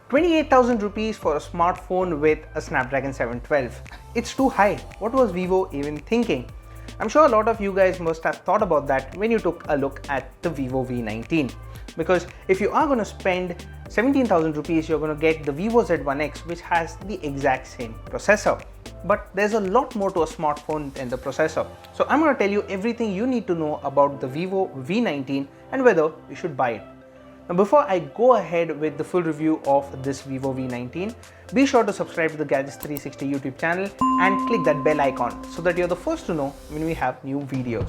28,000 rupees for a smartphone with a Snapdragon 712. It's too high. What was Vivo even thinking? I'm sure a lot of you guys must have thought about that when you took a look at the Vivo V19. Because if you are going to spend 17,000 rupees, you're going to get the Vivo Z1X, which has the exact same processor. But there's a lot more to a smartphone than the processor. So I'm going to tell you everything you need to know about the Vivo V19 and whether you should buy it. Now before I go ahead with the full review of this Vivo V19, be sure to subscribe to the Gadgets 360 YouTube channel and click that bell icon so that you're the first to know when we have new videos.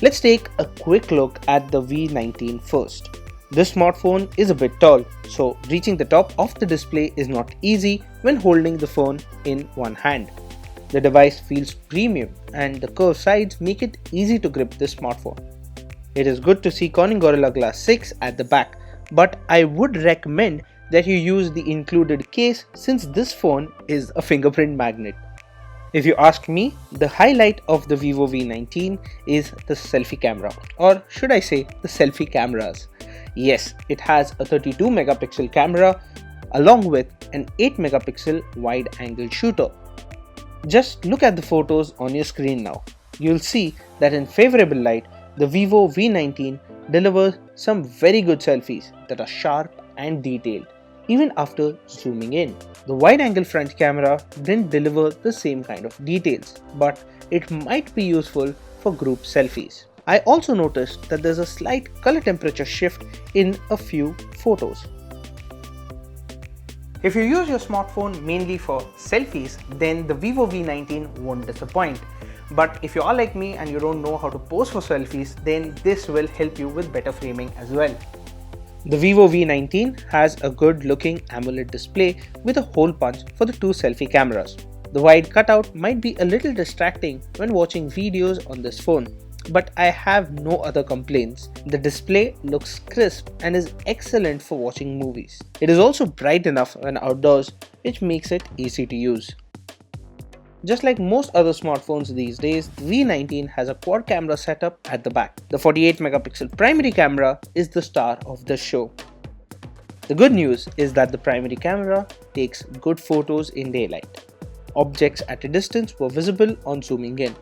Let's take a quick look at the V19 first. This smartphone is a bit tall, so reaching the top of the display is not easy when holding the phone in one hand. The device feels premium and the curved sides make it easy to grip this smartphone. It is good to see Corning Gorilla Glass 6 at the back, but I would recommend that you use the included case since this phone is a fingerprint magnet. If you ask me, the highlight of the Vivo V19 is the selfie camera, or should I say the selfie cameras. Yes, it has a 32 megapixel camera along with an 8 megapixel wide angle shooter. Just look at the photos on your screen now. You'll see that in favorable light, the Vivo V19 delivers some very good selfies that are sharp and detailed, even after zooming in. The wide-angle front camera didn't deliver the same kind of details, but it might be useful for group selfies. I also noticed that there's a slight color temperature shift in a few photos. If you use your smartphone mainly for selfies, then the Vivo V19 won't disappoint. But if you are like me and you don't know how to pose for selfies, then this will help you with better framing as well. The Vivo V19 has a good looking AMOLED display with a hole punch for the two selfie cameras. The wide cutout might be a little distracting when watching videos on this phone, but I have no other complaints. The display looks crisp and is excellent for watching movies. It is also bright enough when outdoors, which makes it easy to use. Just like most other smartphones these days, the V19 has a quad camera setup at the back. The 48 megapixel primary camera is the star of the show. The good news is that the primary camera takes good photos in daylight. Objects at a distance were visible on zooming in.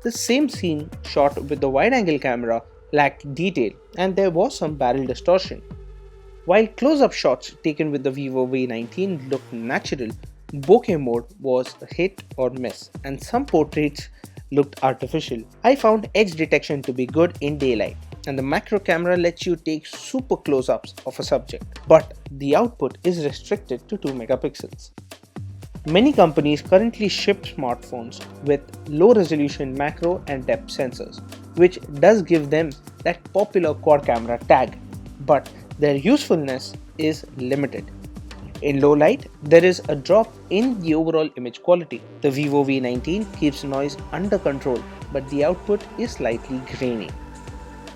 The same scene shot with the wide-angle camera lacked detail and there was some barrel distortion. While close-up shots taken with the Vivo V19 looked natural, bokeh mode was a hit or miss and some portraits looked artificial. I found edge detection to be good in daylight and the macro camera lets you take super close-ups of a subject, but the output is restricted to 2 megapixels. Many companies currently ship smartphones with low-resolution macro and depth sensors, which does give them that popular quad camera tag, but their usefulness is limited. In low light, there is a drop in the overall image quality. The Vivo V19 keeps noise under control, but the output is slightly grainy.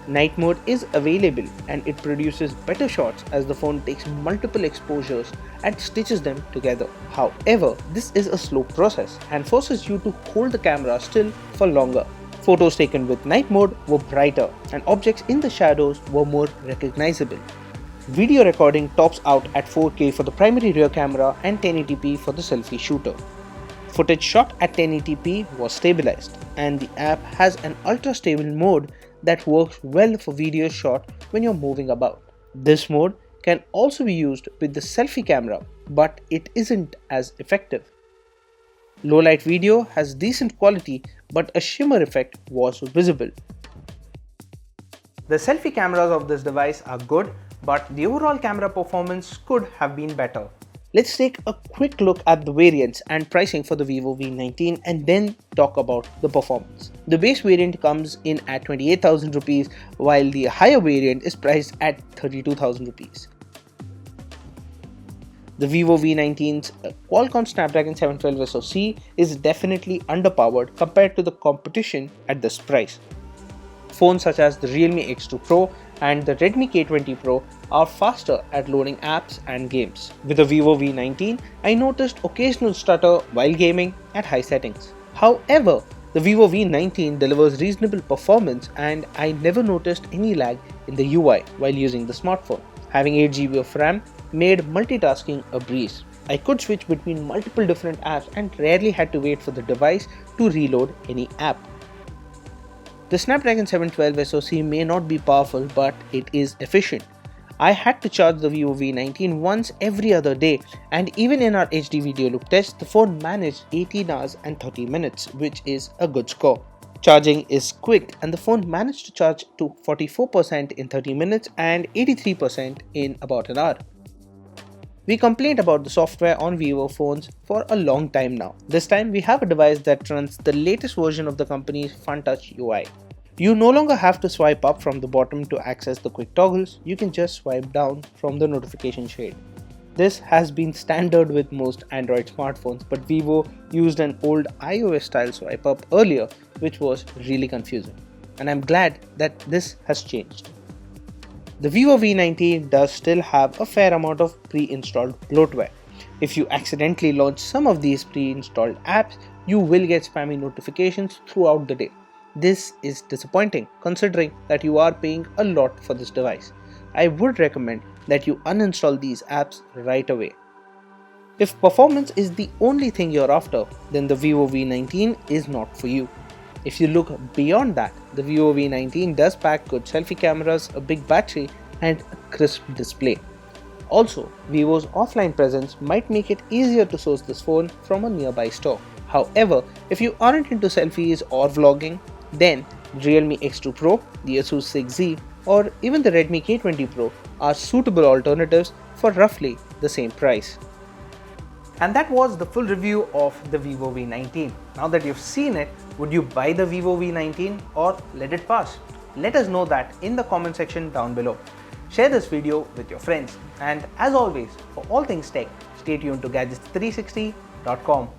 Night mode is available and it produces better shots as the phone takes multiple exposures and stitches them together. However, this is a slow process and forces you to hold the camera still for longer. Photos taken with night mode were brighter and objects in the shadows were more recognizable. Video recording tops out at 4K for the primary rear camera and 1080p for the selfie shooter. Footage shot at 1080p was stabilized and the app has an ultra stable mode that works well for video shot when you're moving about. This mode can also be used with the selfie camera, but it isn't as effective. Low light video has decent quality, but a shimmer effect was visible. The selfie cameras of this device are good, but the overall camera performance could have been better. Let's take a quick look at the variants and pricing for the Vivo V19 and then talk about the performance. The base variant comes in at 28,000 rupees while the higher variant is priced at 32,000 rupees. The Vivo V19's Qualcomm Snapdragon 712 SoC is definitely underpowered compared to the competition at this price. Phones such as the Realme X2 Pro and the Redmi K20 Pro are faster at loading apps and games. With the Vivo V19, I noticed occasional stutter while gaming at high settings. However, The Vivo V19 delivers reasonable performance and I never noticed any lag in the UI while using the smartphone. Having 8 GB of RAM made multitasking a breeze. I could switch between multiple different apps and rarely had to wait for the device to reload any app. The Snapdragon 712 SoC may not be powerful, but it is efficient. I had to charge the Vivo V19 once every other day, and even in our HD video loop test, the phone managed 18 hours and 30 minutes, which is a good score. Charging is quick and the phone managed to charge to 44% in 30 minutes and 83% in about an hour. We complained about the software on Vivo phones for a long time now. This time we have a device that runs the latest version of the company's FunTouch UI. You no longer have to swipe up from the bottom to access the quick toggles, you can just swipe down from the notification shade. This has been standard with most Android smartphones, but Vivo used an old iOS style swipe up earlier, which was really confusing. And I'm glad that this has changed. The Vivo V19 does still have a fair amount of pre-installed bloatware. If you accidentally launch some of these pre-installed apps, you will get spammy notifications throughout the day. This is disappointing considering that you are paying a lot for this device. I would recommend that you uninstall these apps right away. If performance is the only thing you're after, then the Vivo V19 is not for you. If you look beyond that, the Vivo V19 does pack good selfie cameras, a big battery, and a crisp display. Also, Vivo's offline presence might make it easier to source this phone from a nearby store. However, if you aren't into selfies or vlogging, then Realme X2 Pro, the Asus 6Z, or even the Redmi K20 Pro are suitable alternatives for roughly the same price. And that was the full review of the Vivo V19. Now that you've seen it, would you buy the Vivo V19 or let it pass? Let us know that in the comment section down below. Share this video with your friends. And as always, for all things tech, stay tuned to gadgets360.com.